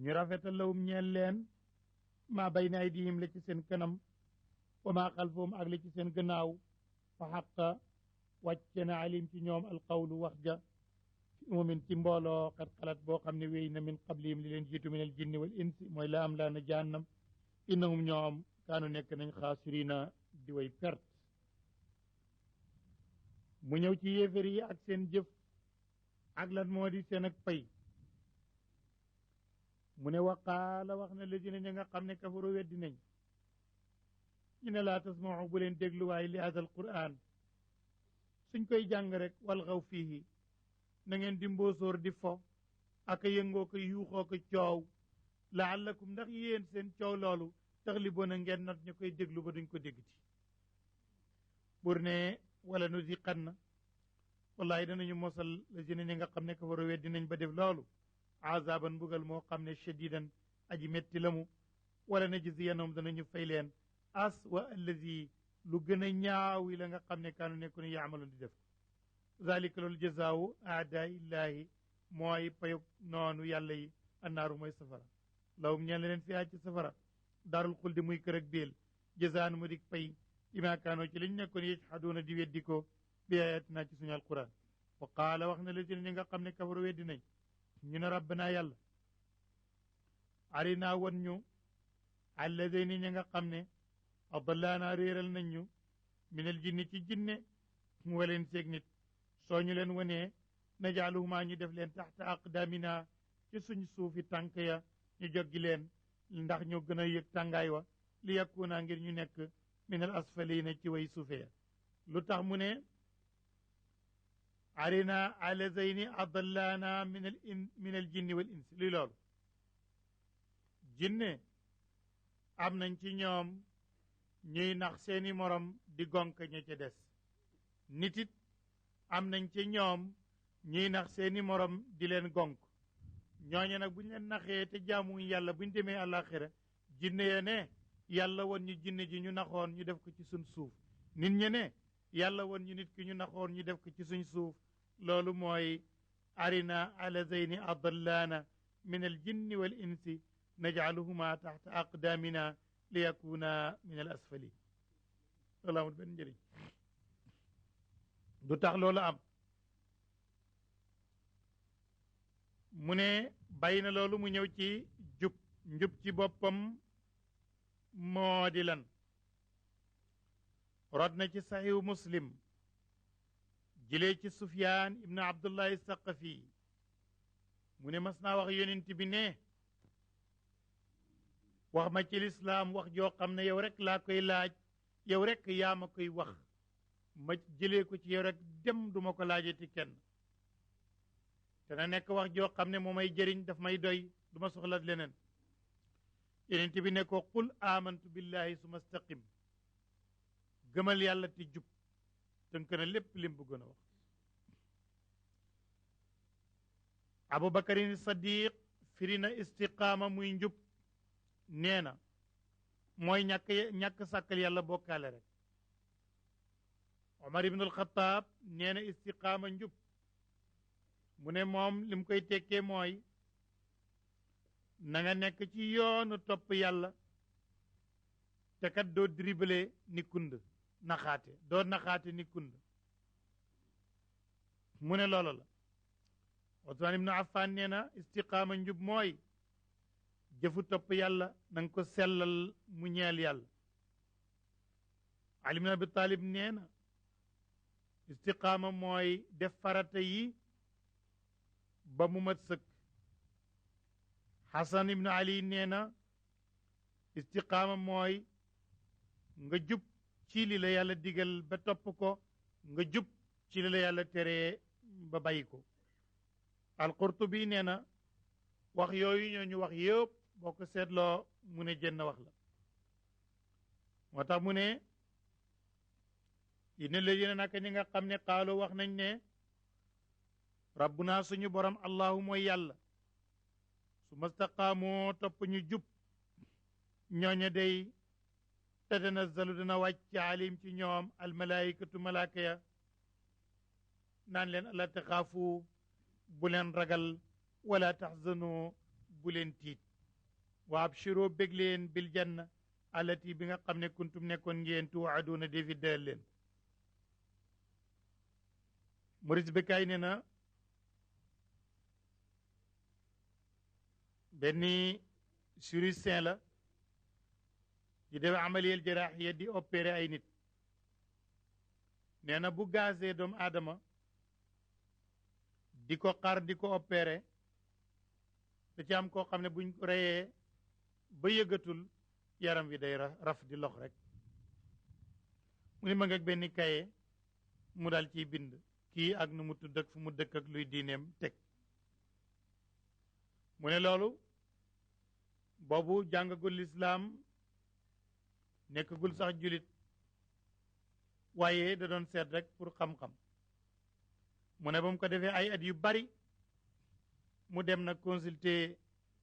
ñu rafetal lawum ñeel leen maa bayna aydihim la ci seen kanam wa maa xalfahum ak la ci seen gannaaw fa xaqa wàcce na alim ci ñoom alqawlu wax ja fi umamin ci mbooloo xat xalat boo xam ne wéy na min qablihim li leen jiitu min al jinni wal insi mooy la am laa na jahannam innahum ñoom kaanu nekk nañ xaasirina di way perte mu ñëw ci yéefér yi ak seen jëf ak lan moo di seen ak pay mu ne waqaala wax na lazina ña nga xam ne kafaru weddi nañ ñu ne laa tasmau bu leen dégluwaay li hada al quran suñ koy jàng rek wal xaw fiihi na ngeen di mboosóor di fo ak a yëngoo ko yuuxoo ko coow laallakum ndax yéen seen coow loolu taxliboona ngeen not ñu koy déglu ba duñ ko déggti pour ne wala nu ziqan na wallahi danañu mosal lazina ñi nga xam ne kafaru weddi nañ ba def loolu azaban mbugal moo xam ne shadidan aji metti la mu wala najziyannahum danañu fay leen aswa allazi lu gën a ñaawi la nga xam ne kaanu nekku ne yaamaloon di def ko zalika loolu jazaawu aada illahi mooy payug noonu yàlla yi annaaru mooy safara lawum ñeen leen fi ci safara daarul xuldi muy kër ak biil jazaan mu dik pay bima kaanoo ci liñ nekkoon yajhaduuna di weddi ko bi ayatina ci suñu alquran wa qaala wax na lazina ñi nga xam ne kafaru weddi nañ ñu ne rabbana yàlla arinaa wan ñu alladayni ñi nga xam ne adallaana réeral nañ ñu minal jinni ci jinne mu waleen seeg nit soo ñu leen wanee najaaluhumaa ñu def leen taxta aqdaamina ci suñ suufi tànk ya ñu joggi leen ndax ñu gën a yëg tàngaay wa li yakuna ngir ñu nekk minal asfalina ci way suufe ya lu tax mu ne arina alladayni adallaana minal jinni wal insi luy loolu jinne am nañ ci ñoom ñuy nax seeni morom di gonk ña ca des nit it am nañ ci ñoom ñuy nax seeni morom di leen gonk ñooñe nag bu ñu leen naxee te jaamuñ yàlla bu ñu demee àllaaxira jinne ya ne yàlla won ñu jinne ji ñu naxoon ñu def ko ci suñ suuf nit ñe ne yàlla won ñu nit ki ñu naxoon ñu def ko ci suñ suuf loolu mooy arina alazayni adallaana min al jinni wal insi najcaluhuma taxta aqdaamina li yakuna min al asfali loolu amul benn njëriñ du tax loolu am mu ne bàyyi na loolu mu ñëw ci njub ci boppam moo di lan rod na ci saxihu muslim jëlee ci sufyaan ibnu abdullahi saqafi mu ne mas naa wax yonent bi ne wax ma ci lislaam wax joo xam ne yow rek laa koy laaj yow rek yaa ma koy wax ma jëlee ko ci yow rek dem duma ko laajati kenn te na nekk wax joo xam ne moo may jëriñ daf may doy du ma soxla leneen yonent bi ne ko qul amantu billahi suma staqim gëmal yàlla te jub tënk na lépp lim bëggoon a wax abubakarin sadiq firi na istiqaama muy njub nee na mooy ñàkk sàkkal yàlla bokkaale rek omar ibn alxataab nee na istiqaama njub mu ne moom lim koy tekkee mooy na nga nekk ci yoonu topp yàlla te kat doo dribble ni kund naxaate doo naxaate ni kund mu ne loolu la Usmaan ibnu Affaan nee na istiqaama njub mooy jëfu topp yàlla na nga ko sellal mu ñeel yàlla Ali ibn Abi Talib nee na istiqaama mooy def farata yi ba mu mat sëkk Xasan ibnu Ali nee na istiqaama mooy nga jub ci li la yàlla digal ba topp ko nga jub ci li la yàlla teree ba bàyyi ko Al-Qurtubi nee na wax yooyu ñooñu wax yëpp boo ko seetloo mu ne jënn wax la moo tax mu ne inna ladina naka ñi nga xam ne qaalu wax nañ ne rabbuna suñu borom allahu mooy yàlla su mastaqaamoo topp ñu jub ñooña day tatanazzalu dana wàcc alim ci ñoom almalaikatu malaaka ya naan leen alla taxaafu bu leen ragal wala taxzanu bu leen tiit wa abshiroo bég leen bil janna allati bi nga xam ne kuntum nekkoon ngeen tuwaaduuna defi dël leen Maurice Bucaille ne na benn chirurgien la di def amaliyel jaraaxiya di opéré ay nit nee na bu gazee doomu aadama di ko xar di ko opéré da ci am koo xam ne buñ ko reyee ba yëgatul yaram wi day raf di lox rek mu ne ma nga benn kaye mu daal ciy bind kii ak nu mu tudd ak fu mu dëkk ak luy diineem teg mu ne loolu boobu jàngagul lislaam nekkagul sax julit waaye da doon seet rek pour xam-xam mu ne ba mu ko defee ay at yu bari mu dem nag consulter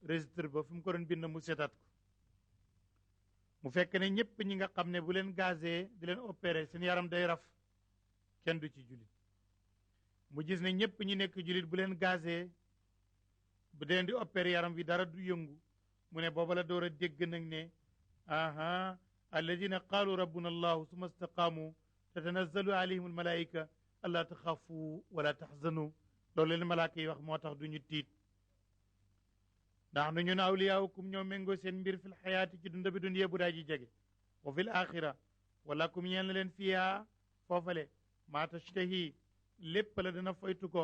registre ba fu mu ko doon bind mu seetaat ko mu fekk ne ñëpp ñi nga xam ne bu leen gazee di leen opéré seen yaram day raf kenn du ci julit mu gis ne ñëpp ñi nekk julit bu leen gazee bu leen di opéré yaram bi dara du yëngu mu ne booba la door a dégg nag ne aha alladina qaalu rabbuna allahu summa istaqaamu tatanazzalu alayhim almalaika alla taxaafu wala taxzanu loolu leen malaaka yi wax moo tax du ñu tiit ndax nu ñun awliyaawukum ñoo méngoo seen mbir fil xayaati ci dunda bi duniya bu daa ji jege wa fil axira wala kum ñeen leen fiyaa foofale maa tashtahi lépp la dana foytu ko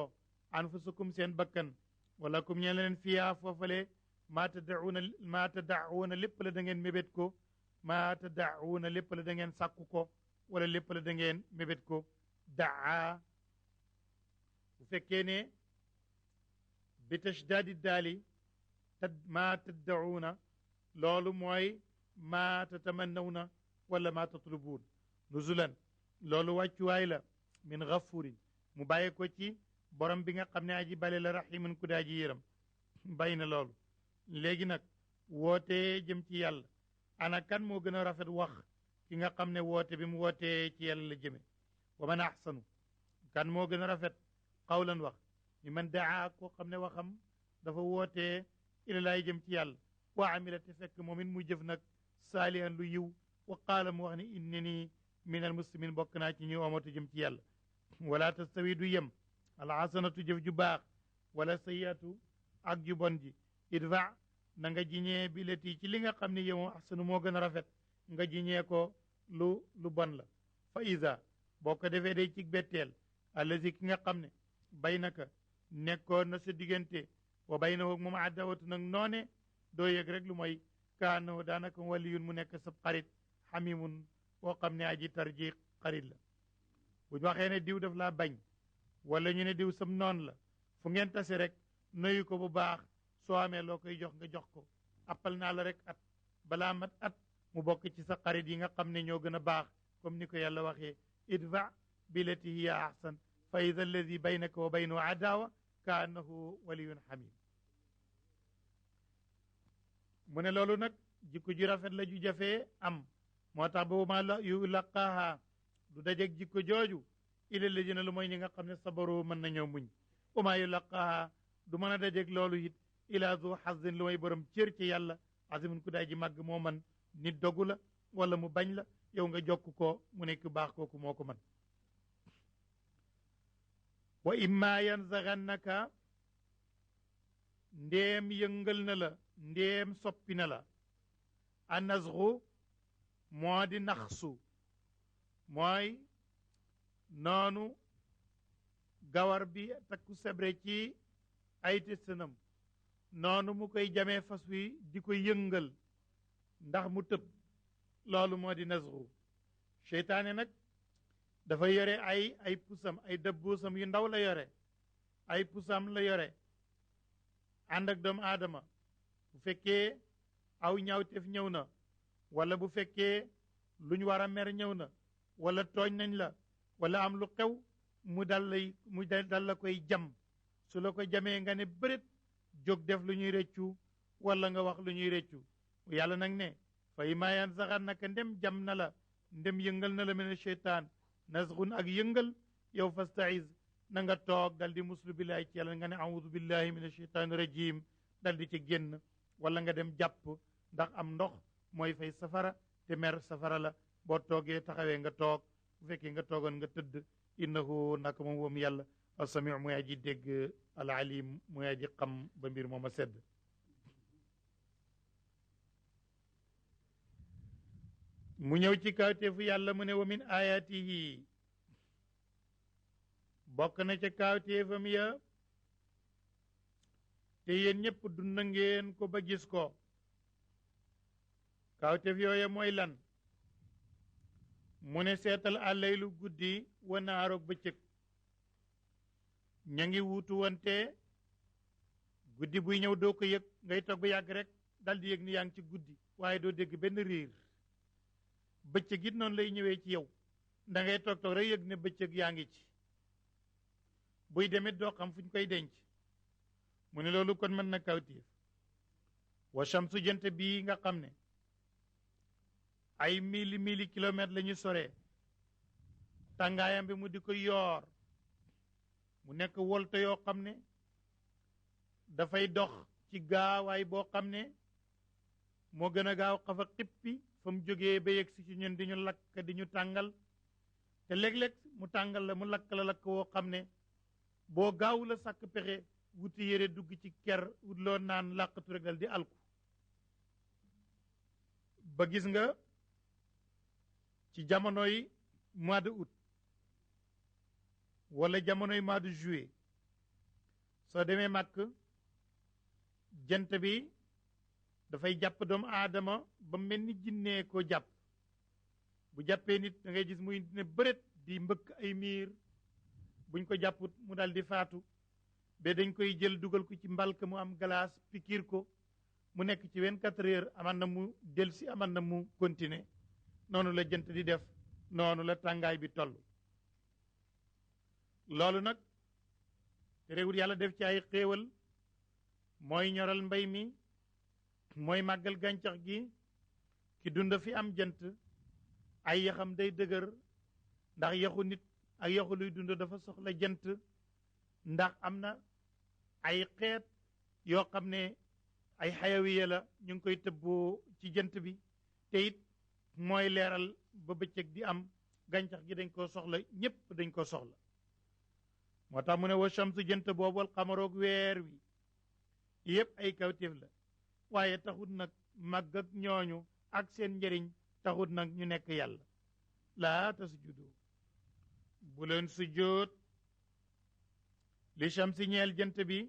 anfusukum seen bakkan wala kum ñeen leen fiyaa foofale maa tadaawuna lépp la da ngeen mébét ko maa tadaawuna lépp la da ngeen sàkku ko wala lépp la da ngeen mébét ko daa bu fekkee ne bi tashdaadi daali maa taddacuuna loolu mooy maa tatamannawna wala maa tatlubuun nuzulan loolu wàccuwaay la min gafurin mu bàyyi ko ci borom bi nga xam ne aji bale la raximin ku daa ji yëram bàyyi na loolu léegi nag wootee jëm ci yàlla ana kan moo gën a rafet wax ki nga xam ne woote bi mu wootee ci yàlla la jëme wa man axsanu kan moo gën a rafet xawlan wax mi man daa koo xam ne waxam dafa wootee ilalaay jëm ci yàlla wa amila te fekk moom it mu jëf nag saalihan lu yiw wa qaala mu wax ne innani min al muslimin bokk naa ci ñu omatu jëm ci yàlla wala tastawi du yem alxasanatu jëf ju baax wala sayatu ak ju bon ji idfa na nga jiñee bi lati ci li nga xam ne yow axsanu moo gën a rafet nga jiñee ko lu bon la fa isa boo ko defee day ci betteel allazi ki nga xam ne bay naka nekkoon na sa diggante wa bay na woog moom addawatu nag noone doo yëg rek lu mooy kaano daanaka waliyun mu nekk sab xarit xamimun boo xam ne aji tarji xarit la buñ waxee ne diw daf laa bañ wala ñu ne diw sam noon la fu ngeen tase rek nuyu ko bu baax soo amee loo koy jox nga jox ko appal naa la rek at balaa mat at mu bokk ci sa xarit yi nga xam ne ñoo gën a baax comme ni ko yàlla waxee idfa billati hiya ahsan fa ida alladi baynaka wa baynahu adawa ka annahu waliyun xamim mu ne loolu nag jikko ju rafet la ju jafee am moo tax boobu ma la yu laqaaha du dajeg jikko jooju ila ladina lu mooy ñi nga xam ne sabaru mën nañoo muñ uma yu laqaaha du mën a dajeg loolu it ila zu xazin lu may borom cër ci yàlla azimun ku daay ji màgg moo man nit dogu la wala mu bañ la yow nga jokk ko mu nekk baax kooku moo ko man wa imma yanzaghannaka ndéem yëngal na la ndéem soppi na la a nazgu moo di naxsu mooy noonu gawar bi takku sebre ci ay tëstanam noonu mu koy jamee fas wi di ko yëngal ndax mu tëb loolu moo di nazgu seytaane nag dafa yore ay pusam ay dëbbuusam yu ndaw la yore ay pusam la yore ànd ak doomu aadama bu fekkee aw ñaawteef ñëw na wala bu fekkee luñ war a mer ñëw na wala tooñ nañ la wala am lu xew mu dal la koy jam su la ko jamee nga ne bërét jóg def lu ñuy rëccu wala nga wax lu ñuy rëccu yàlla nag ne fa imma yanzaghannaka ndem jam na la ndem yëngal na la min cheytaan nazghun ak yëngal yow fastaiz na nga toog dal di muslu billahi ci yàlla nga ne audu billahi min acheytaani rajim dal di ci génn wala nga dem jàpp ndax am ndox mooy fay safara te mer safara la boo toogee taxawee nga toog bu fekkee nga toogoon nga tëdd innahu naka moom woom yàlla asamiu mooy aji dégg alalim mooy aji xam ba mbir moom a sedd mu ñëw ci kaawteefu yàlla mu ne wa min ayatihi bokk na ca kaawteefam ya te yéen ñëpp dund ngeen ko ba gis ko kaawteef yooya mooy lan mu ne seetal àllaylu guddi wa naaroog bëccëg ña ngi wuutu wante guddi buy ñëw doo ko yëg ngay toog ba yàgg rek dal di yëg ni yaa ngi ci guddi waaye doo dégg benn riir bëccëg it noonu lay ñëwee ci yow da ngay toog rek yëg ne bëccëg yaa ngi ci buy demit doo xam fu ñu koy denc mu ne loolu kon mën na kawtéef wa shamsu jant bii nga xam ne ay mili kilomètres la ñu soree tàngaayam bi mu di ko yoor mu nekk wolte yoo xam ne dafay dox ci gaawaay boo xam ne moo gën a gaaw xafa xippi fa mu jógee ba yegg si ci ñun di ñu lakk di ñu tàngal te léeg-léeg mu tàngal la mu lakk la lakk woo xam ne boo gaaw la sàkk pexe wuti yére dugg ci ker wut loo naan làqatu rek dal di alku ba gis nga ci jamonoy mois de août wala jamonoy mois de juillet soo demee màkk jant bi dafay jàpp doomu aadama ba mel ni jinnee ko jàpp bu jàppee nit da ngay gis muy ne bëret di mbëkk ay miir buñ ko jàpput mu dal di faatu ba dañ koy jël dugal ko ci mbalka mu am glace pikiir ko mu nekk ci 24 heures aman na mu del si aman na mu continuer noonu la jant di def noonu la tàngaay bi toll loolu nag te réewul yàlla def ci ay xéewal mooy ñoral mbay mi mooy màggal gàncax gi ki dund fi am jant ay yaxam day dëgër ndax yaxu nit ak yaxu luy dund dafa soxla jant ndax am na ay xeet yoo xam ne ay xayawiya la ñu ngi koy tëbboo ci jant bi te it mooy leeral ba bëccëg di am gàncax gi dañ koo soxla ñépp dañ ko soxla moo tax mu ne wa shamsu jant boobu wal xamaroog weer wi yépp ay kawtéef la waaye taxut nag màgg ak ñooñu ak seen njëriñ taxut nag ñu nekk yàlla laa tasjudu bu leen sujjóot li shamsi ñeel jant bi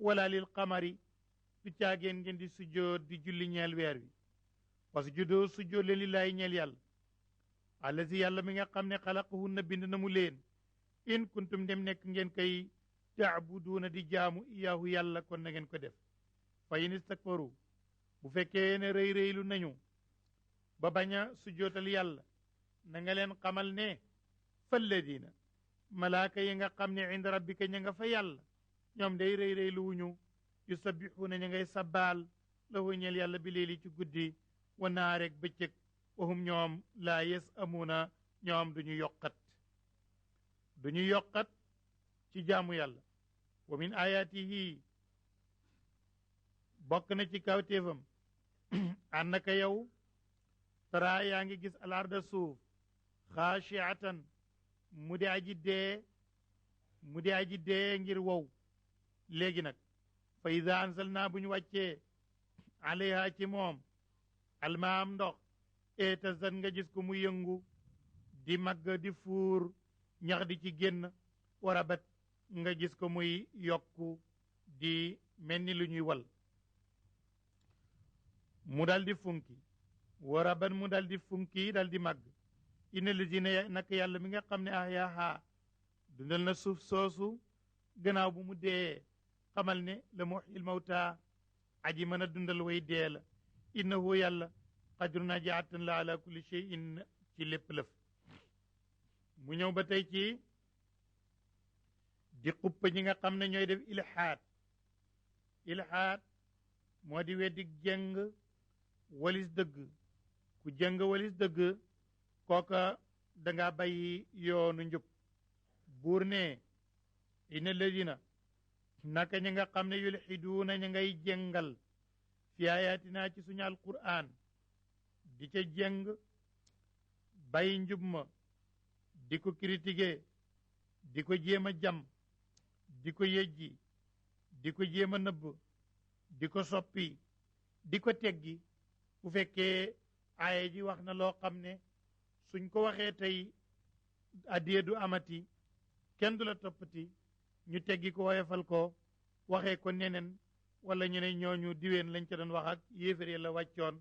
wala lil xamari du caageen ngeen di sujjóot di julli ñeel weer wi parce que juddoo sujjóot leen lillaahi ñeel yàlla allazi yàlla mi nga xam ne xalaqahunna bind na mu leen in kuntum dem nekk ngeen koy taabuduuna di jaamu iyaahu yàlla kon na ngeen ko def fa in istakbaru bu fekkee ne rëy rëylu nañu ba bañ a sujjóotal yàlla na nga leen xamal ne falladina malaaka yi nga xam ne inda rabbika ña nga fa yàlla ñoom day rëy rëylu wuñu yusabbixuuna ña ngay sabbaal lahu ñeel yàlla bi leeli ci guddi wa naareeg bëccëg wahum ñoom laa yes amuuna ñoom duñu yokkat ci jaamu yàlla wa min ayatihi bokk na ci kawtéefam annaka yow tara yaa ngi gis alarda suuf xaashiatan mu di aji dee ngir wow léegi nag fa ida anzalna bu ñu wàccee alayha ci moom almaam ndox etazat nga gis ko mu yëngu di màgg di fuur ñax di ci génn warabat nga gis ko muy yokku di mel ni lu ñuy wal mu dal di funki warabat mu dal di funki dal di màgg ina lazina nak yàlla mi nga xam ne ahyaaha dundal na suuf soosu gannaaw bu mu dee xamal ne la muhyil mawta aji mën a dundal way dee la innahu yàlla qadirun aji attan la ala kulli shay'in ci lépp lëf mu ñëw ba tey ci di xuppa ñi nga xam ne ñooy def ilhaad moo di weddi jëng walis dëgg ku jëng walis dëgg kooka danga bàyyi yoonu njub buur ne inna ladina naka ñi nga xam ne yulxiduuna ña ngay jëngal fi ayatina ci suñu alquran di ca jeng bay njub ma di ko critiquer di ko jéem a jam di ko yejji di ko jéem a nëbb di ko soppi di ko teggi bu fekkee aaya ji wax na loo xam ne suñ ko waxee tey addiye du amati kenn du la toppati ñu teggi ko woyofal ko waxee ko neneen wala ñu ne ñooñu diween lañ ca doon wax ak yéefar la wàccoon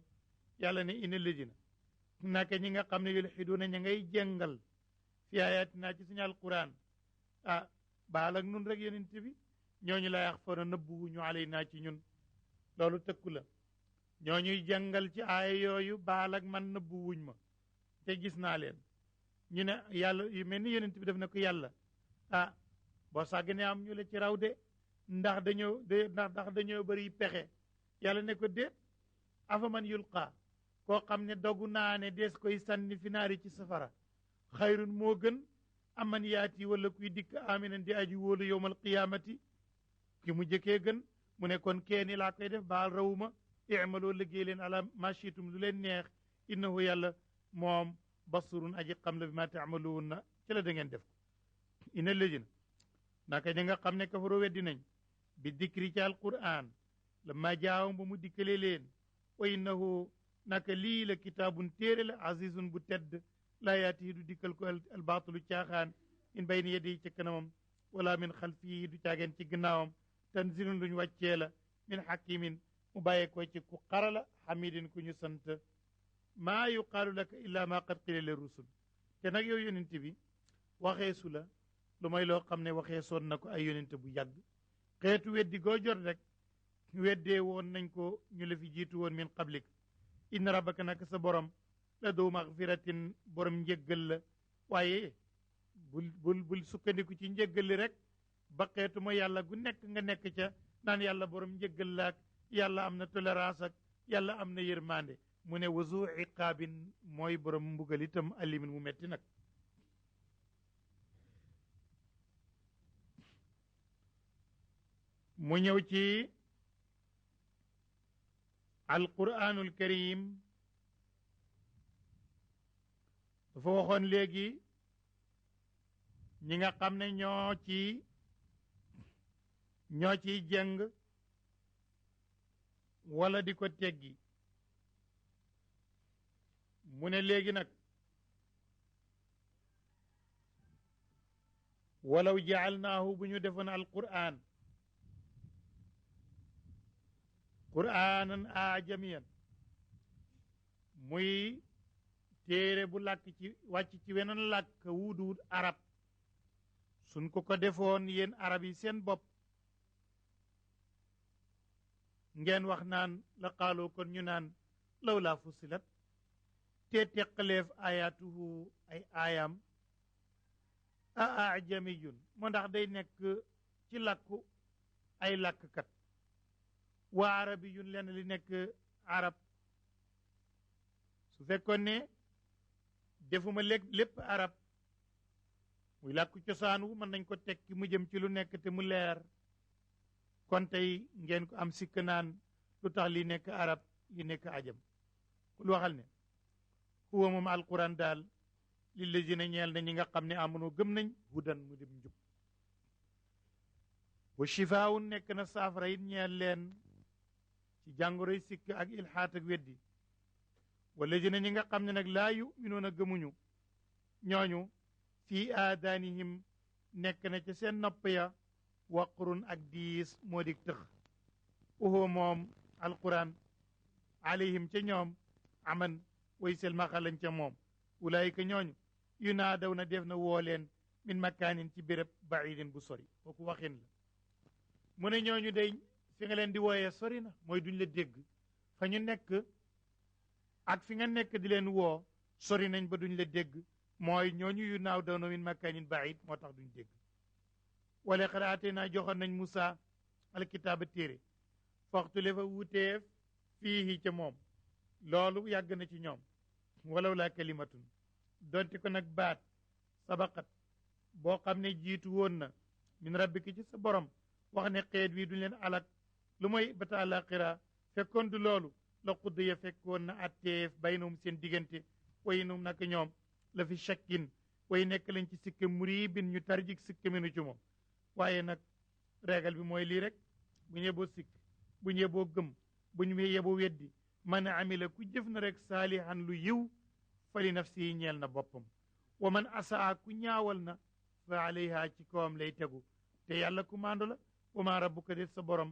yàlla ne ina lëjina naka ñi nga xam ne yulxiduuna ña ngay jëngal fi ayatina ci suñu alquran baal ak nun rek yonent bi ñooñu la yax fana nëbbuwuñu alaynaa ci ñun loolu tëkku la ñooñuy jàngal ci aaya yooyu baal ak man nëbbuwuñ ma te gis naa leen ñu ne yàlla yu mel ni yonent bi def na ko yàlla boo sàgganee am ñu la ci raw de ndax dañoo bëri pexe yàlla ne ko déet afaman yulqa koo xam ne dogu naa ne dees koy sànni finaari ci safara xayrun moo gën aman yaati wala kuy dikk aminan di aji wóolu yowmal qiyamati ki mu jëkkee gën mu ne kon keeni laa koy def baal rawuma imaloo liggéey leen ala machitum lu leen neex innahu yàlla moom basurun aji xam la bi ma taamaluun na ci la da ngeen def ko ina lëjina naka ñi nga xam ne kafaroo weddi nañ bi dikri ci alquran la ma jaawam ba mu dikkalee leen wa innahu naka lii la kitaabun téere la azizun bu tedd laa yaatihi du dikkal ko albaatulu caaxaan in bayni yadi ci kanamam wala min xalfihi du caageen ci gannaawam tanzilun luñ wàccee la min hakimin mu bàyyee ko ci ku xarala xamidin ku ñu sant maa yuqaalu laka illa ma qad qila li rusul te nag yow yonent bi waxeesu la lu may loo xam ne waxee soon na ko ay yonent bu yàgg xeetu weddi goo jot rek weddee woon nañ ko ñu la fi jiitu woon min qablik inna rabbaka nag sa borom la doo maxfiratin borom njëggal la waaye bul sukkandiku ci njëggal li rek ba xeetu ma yàlla gu nekk nga nekk ca naan yàlla borom njëggal la ak yàlla am na tolérance ak yàlla am na yërmande mu ne wazu iqaabin mooy borom mbugal itam alimin mu metti nag mu ñëw ci alquranul karim dafa waxoon léegi ñi nga xam ne ñoo ciy jëng wala di ko teggi mu ne léegi nag walaw jaalnaahu bu ñu defoon alquran quraanan ajamiyan muy téere bu làkk ci wàcc ci weneen làkk wuuduwut arab suñ ko defoon yéen arab yi seen bopp ngeen wax naan la qaaloo kon ñu naan law laa fusilat te teqaleef ayaatuhu ay aayam a ajamiyun moo ndax day nekk ci làkku ay làkkkat wa arabiyun lenn li nekk arab su fekkoon ne defuma lépp arab muy làkku cosaan wu mën nañ ko tekki mu jëm ci lu nekk te mu leer kon tey ngeen ko am sikk naan lu tax li nekk arab li nekk ajam kul waxal ne huwa moom alquran daal lillazina ñeel na ñi nga xam ne amono gëm nañ hudan mu dem njub wa shifaawun nekk na saafara it ñeel leen ci jàngoroy sikk ak ilxaat ak weddi walladina ñi nga xam ne nag laa yuminuuna gëmuñu ñooñu fii aadaanihim nekk na ca seen nopp ya waqrun ak diis moo di tëx uhu moom alquran alayhim ca ñoom aman way sel maxalañ ca moom ulaayika ñooñu yu naa daw na def na woo leen min makaanin ci béréb baidin bu sori kooku waxin la mu ne ñooñu day fi nga leen di wooyee sori na mooy duñ la dégg fa ñu nekk ak fi nga nekk di leen woo sori nañ ba duñ la dégg mooy ñooñu yu naaw daw na min makaanin baid moo tax duñ dégg wala xaraate naa joxoon nañ Moussa alkitaaba téere faxtule fa wuteef fiihi ca moom loolu yàgg na ci ñoom walaw laa kalimatun donte ko nag baat sabaqat boo xam ne jiitu woon na min rabbika ci sa borom wax ne xeet wi duñ leen alak lu mooy bata àlaxira fekkoon du loolu la xudd ya fekkoon na atteef baynahum seen diggante way num naka ñoom la fi shakkin way nekk lañ ci sikke muribin ñu tarjik sikke minu ci moom waaye nag régal bi mooy lii rek bu ñu yeboo sikk bu ñu yeboo gëm bu ñu yeboo weddi man amila ku jëf na rek saalihan lu yiw fa li nafsi yi ñeel na boppam wa man asaa ku ñaawal na fa alayha ci kawam lay tegu te yàlla ku maandu la wa ma rabbuka det sa borom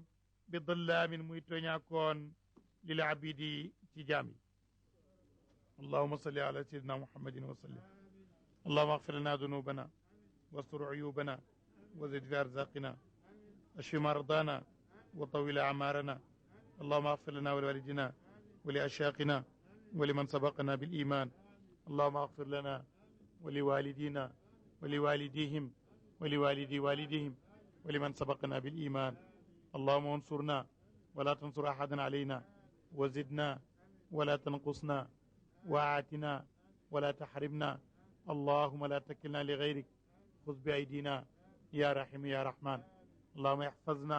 bi dallaamin muy tooñaakoon lil abidi ci jaam yi allahuma salli ala sayidina muhammadin wa sallim allahuma agfir lana dunubana wastur uyubana wa zid fi arzaqina ashfi mardana wa tawil amarana اللهم اغفر لنا ولوالدنا ولأشياخنا ولمن سبقنا بالإيمان اللهم اغفر لنا ولوالدينا ولوالديهم ولوالدي والديهم ولمن سبقنا بالإيمان اللهم انصرنا ولا تنصر أحدا علينا وزدنا ولا تنقصنا وآتنا ولا تحرمنا اللهم لا تكلنا لغيرك خذ بأيدينا يا رحيم يا رحمن اللهم احفظنا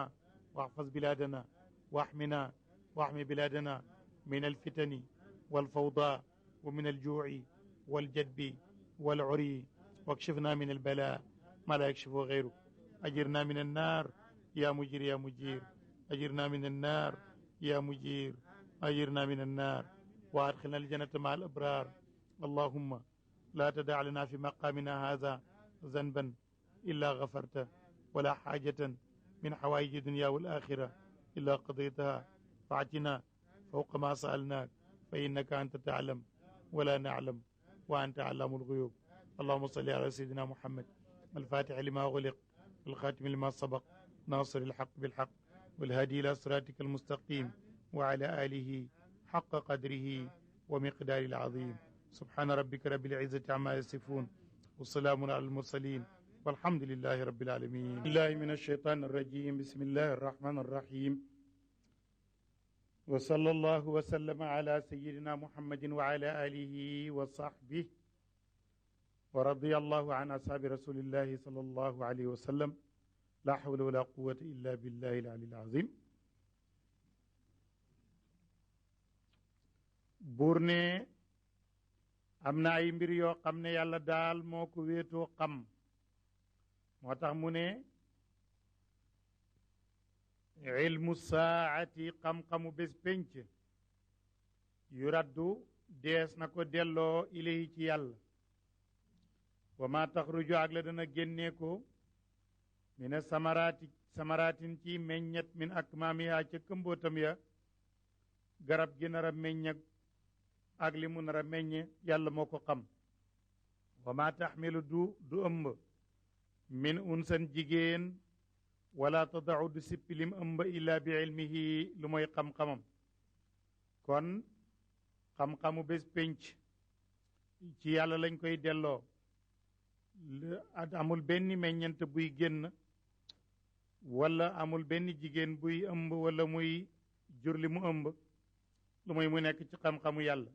واحفظ بلادنا واحمنا واحمي بلادنا من الفتن والفوضى ومن الجوع والجدب والعري واكشفنا من البلاء ما لا يكشفه غيرك أجرنا من النار يا مجير يا مجير أجرنا من النار يا مجير أجرنا من النار وأدخلنا الجنة مع الأبرار اللهم لا تدع لنا في مقامنا هذا ذنبا إلا غفرته ولا حاجة من حوائج الدنيا والآخرة إلا قضيتها فاعتنا فوق ما سألناك فإنك أنت تعلم ولا نعلم وأنت علام الغيوب اللهم صل على سيدنا محمد الفاتح لما غلق الخاتم لما سبق ناصر الحق بالحق والهادي إلى صراطك المستقيم وعلى آله حق قدره ومقدار العظيم سبحان ربك رب العزة عما يصفون والسلام على المرسلين والحمد لله رب العالمين الله من الشيطان الرجيم بسم الله الرحمن الرحيم وصلى الله وسلم على سيدنا محمد وعلى آله وصحبه ورضي الله عن أصحاب رسول الله صلى الله عليه وسلم لا حول ولا قوة إلا بالله العلي العظيم buur ne am na ay mbir yoo xam ne yàlla daal moo ko wéetoo xam moo tax mu ne ilmu saati xam-xamu bés pénc yu raddu dees na ko delloo ilahi ci yàlla wa ma taxruju ak la dana génnee ko mina samaratin ci meññet min akmaamiha ca këmbootam ya garab gi nar a meññ ak li mu nar a meññ yàlla moo ko xam wa ma taxmilu du ëmb min unsan jigéen wala tadau du sippi lim ëmb illa bi ilmihi lu mooy xam-xamam kon xam-xamu bés pénc ci yàlla lañ koy delloo amul benn meññent buy génn wala amul benn jigéen buy ëmb wala muy jur li mu ëmb lu mooy mu nekk ci xam-xamu yàlla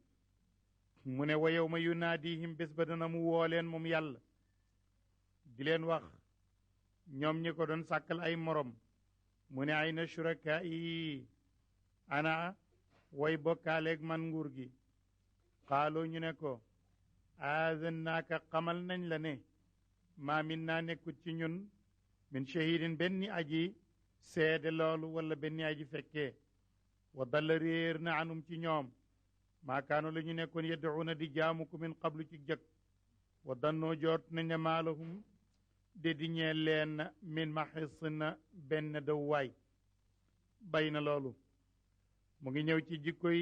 mu ne wa yawma yunaadihim bés ba dana mu woo leen moom yàlla di leen wax ñoom ñi ko doon sàkkal ay morom mu ne ayna shurakaa yi ana way bokkaaleeg man nguur gi xaaloo ñu ne ko aazannaaka xamal nañ la ne maa min naa nekkut ci ñun min shahidin benn aji seede loolu wala benn aji fekkee wa dalla réer na anum ci ñoom maakaano la ñu nekkoon yad'uuna di jaamu ko min qablu ci jëkk wa dannoo joot nañ ne maalahum de di ñeel leen min maxis na benn daw waay bay na loolu mu ngi ñëw ci jikkoy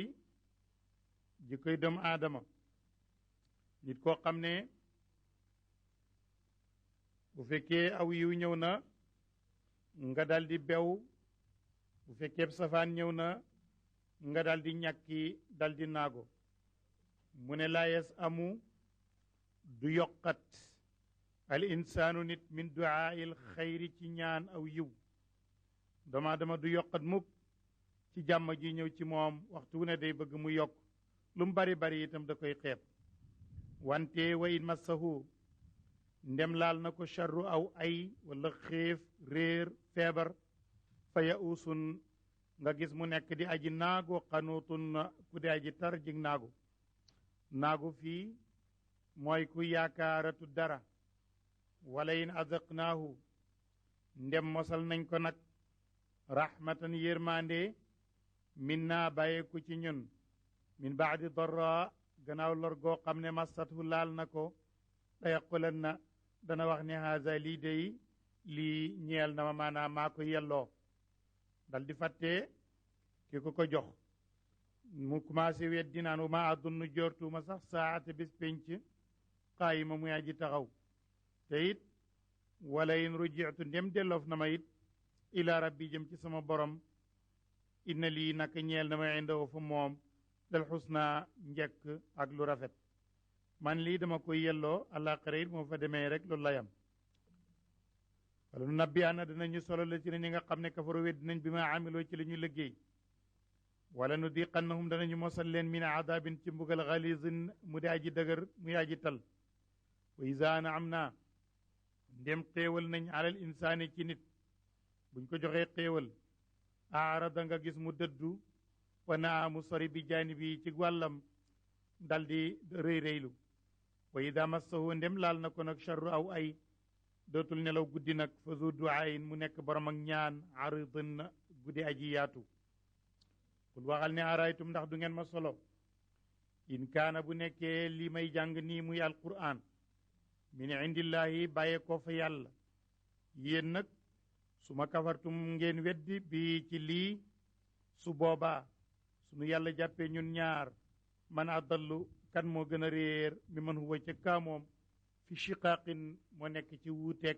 doomu aadama nit koo xam ne bu fekkee aw yiw ñëw na nga dal di bew bu fekkee safaan ñëw na nga dal di ñàkki dal di naago mu ne laa yes amu du yokkat al insaanu nit min duaa'il xayri ci ñaan aw yiw doomu aadama du yokkat mukk ci jàmm ji ñëw ci moom waxtu wu ne day bëgg mu yokk lu mu bari bari itam da koy xeeb wante wa in massahu ndem laal na ko charru aw ay wala xéef réer feebar fa yausun nga gis mu nekk di aji naagu xanuutun ku di aji tar jig naagu fii mooy ku yaakaaratu dara wala in azaqnaahu ndem mosal nañ ko nag rahmatan yërmande min naa bàyyeeku ci ñun min baadi darra gannaaw lor goo xam ne massathu laal na ko la yaqulan na dana wax ne haza lii day lii ñeel na ma maanaam maa ko yelloo dal di fàttee ki ko jox mu commencé weddi naan wa ma adunnu jortuuma sax saate bis penc qaayima muy aji taxaw te it wala in rujitu ndem delloof na ma it ila rabbi jëm ci sama borom inna lii naka ñeel na ma indahu fa moom dal xusna njekk ak lu rafet man lii dama koy yelloo àllaaxira it moo fa demee rek loolu la yam wala nu nabbi ana danañu solo la ci ne ñi nga xam ne kafaru weddi nañ bi ma amiloo ci la ñu liggéey wala nu diqannahum danañu mosal leen min adabin ci mbugal xalisin mu di aji dëgër muy aji tal wa iza am naa ndem xéewal nañ alal insaani ci nit buñ ko joxee xéewal aarada nga gis mu dëddu wa naa mu sori bi jaani bi ci wàllam dal di rëy rëylu wa ida massahu ndem laal na ko nag charru aw ay dootul nelaw guddi nag fa zu duaayin mu nekk borom ak ñaan aridin guddi aji yaatu kul waxal ne araytum ndax du ngeen ma solo in kaana bu nekkee li may jàng nii muy alquran min indillahi bàyyee koo fa yàlla yéen nag su ma kafartum ngeen weddi bi ci lii su boobaa sunu yàlla jàppee ñun ñaar man adallu kan moo gën a réer mi man huwa ca kaamoom fi shiqaaqin moo nekk ci wuuteeg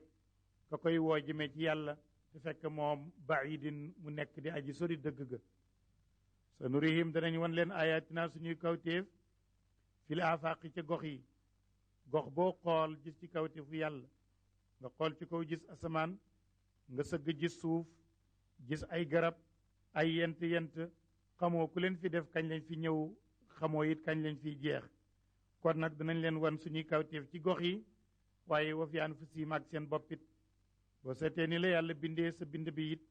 ka koy woo jëmee ci yàlla te fekk moom baidin mu nekk di aji sori dëgg ga sa nurihim danañ wan leen ayatina suñuy kawtéef fil afaaqi ca gox yi gox boo xool gis ci kawtéefu yàlla nga xool ci kaw gis asamaan nga sëgg gis suuf gis ay garab ay yent xamoo ku leen fi def kañ lañ fi ñëw xamoo it kañ lañ fiy jeex kon nag dinañ leen wan suñuy kawtéef ci gox yi waaye wa fi anfusihim ak seen boppit boo seetee ni la yàlla bindee sa bind bi it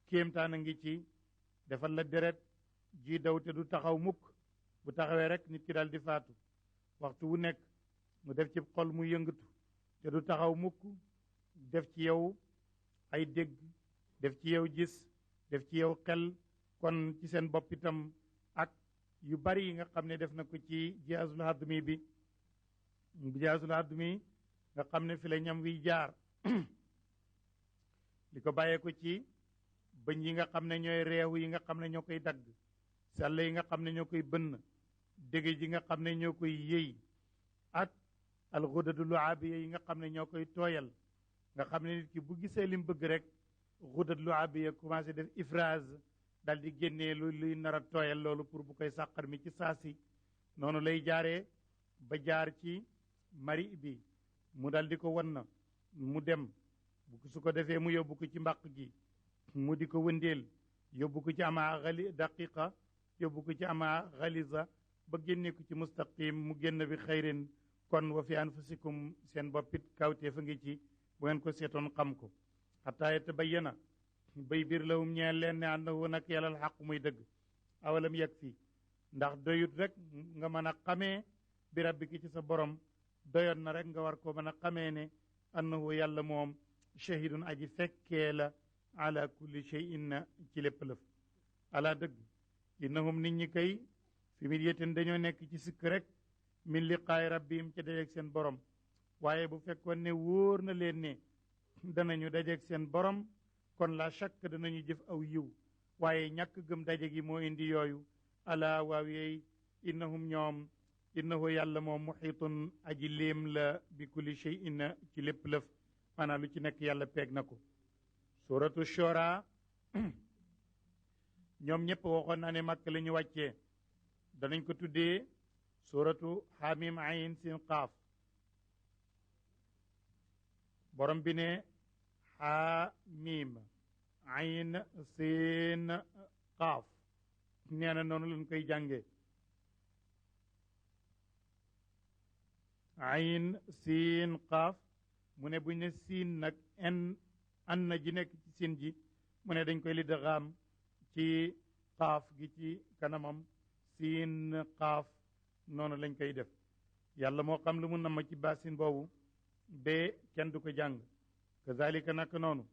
kéemtaan a ngi ci defal la deret ji daw te du taxaw mukk bu taxawee rek nit ki daal di faatu waxtu wu nekk mu def ci xol mu yëngatu te du taxaw mukk def ci yow ay dégg def ci yow gis def ci yow xel kon ci seen bopp itam ak yu bari yi nga xam ne def na ko ci jihazul hadmi bi jihazul hadmi nga xam ne fi la ñam wiy jaar li ko bàyyee ko ci bëñ yi nga xam ne ñooy reew yi nga xam ne ñoo koy dagg sàll yi nga xam ne ñoo koy bënn dégg ji nga xam ne ñoo koy yëy ak alxudadu luabiya yi nga xam ne ñoo koy tooyal nga xam ne nit ki bu gisee lim bëgg rek xudad luabiya commencé def ifraz dal di génnee luy nar a tooyal loolu pour bu koy sàqar mi ci saasi noonu lay jaaree ba jaar ci mari bi mu dal di ko wan na mu dem su ko defee mu yóbbu ko ci mbàq gi mu di ko wëndeel yóbbu ko ci ama daqiqa yóbbu ko ci ama xalisa ba génne ko ci mustaqim mu génn bi xayrin kon wa fi anfusikum seen boppit kawtee fa ngi ci bu ngeen ko seetoon xam ko xataa yatabayyana bay biir lawum ñeel leen ne annahu nag yàllal xaq muy dëgg awalam yeg fii ndax doyut rek nga mën a xamee bi rabbiki ci sa borom doyoon na rek nga war ko mën a xamee ne annahu yàlla moom shahidun aji fekkee la ala kulli shay'in na ci lépp lëf ala dëgg innahum nit ñi kay fi mit yéten dañoo nekk ci sikk rek min liqaay rabbihim ca dajeeg seen borom waaye bu fekkoon ne wóor na leen ne danañu dajeeg seen borom kon la chaque danañu jëf aw yiw waaye ñàkk gëm daje gi moo indi yooyu ala waaw yeey innahum ñoom innahu yàlla moom muxiitun aji léem la bi kulli shay'in ci lépp lëf maanaam lu ci nekk yàlla peeg na ko suratu shora ñoom ñëpp waxoon naa ne màkk la ñu wàccee danañ ko tuddee suratu xamim ayn sin qaaf borom bi ne xamim ayn sin qaaf nee na noonu lañ koy jànge ayn siin qaaf mu ne buñ ne siin nag an na ji nekk ci siin ji mu ne dañ koy lidgaam ci xaaf gi ci kanamam siin xaaf noonu lañ koy def yàlla moo xam lu mu namm ci baasin boobu ba kenn du ko jàng kazalika nag noonu